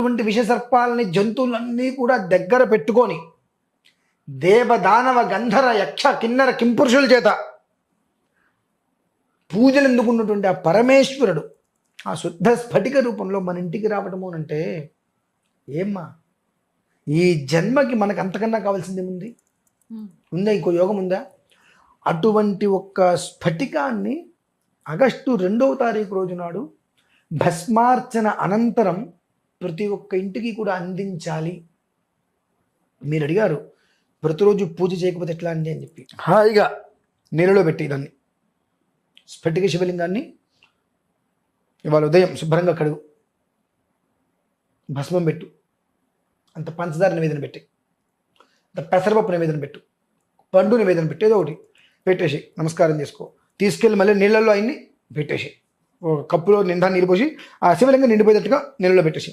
అటువంటి విషసర్పాలని జంతువులన్నీ కూడా దగ్గర పెట్టుకొని దేవదానవ గంధర యక్ష కిన్నర కింపురుషుల చేత పూజలు ఎందుకున్నటువంటి ఆ పరమేశ్వరుడు ఆ శుద్ధ స్ఫటిక రూపంలో మన ఇంటికి రావటము అంటే ఏమ్మా ఈ జన్మకి మనకు అంతకన్నా కావాల్సింది ఏముంది? ఉందా? ఇంకో యోగం ఉందా? అటువంటి ఒక్క స్ఫటికాన్ని ఆగస్టు 2వ తారీఖు రోజు నాడు భస్మార్చన అనంతరం ప్రతి ఒక్క ఇంటికి కూడా అందించాలి. మీరు అడిగారు ప్రతిరోజు పూజ చేయకపోతే ఎట్లా అండి అని చెప్పి. హాయిగా నీళ్ళలో పెట్టి దాన్ని స్ఫటిక శివలింగాన్ని ఇవాళ ఉదయం శుభ్రంగా కడుగు, భస్మం పెట్టు, అంత పంచదార నివేదన పెట్టి, అంత పెసరపప్పు నివేదన పెట్టు, పండు నివేదన పెట్టి, ఏదో ఒకటి పెట్టేసి నమస్కారం చేసుకో. తీసుకెళ్ళి మళ్ళీ నీళ్ళల్లో అయింది పెట్టేసి ఒక కప్పులో నిండా నీళ్ళు పోసి ఆ శివలింగం నిండిపోయేటట్టుగా నీళ్ళలో పెట్టేసి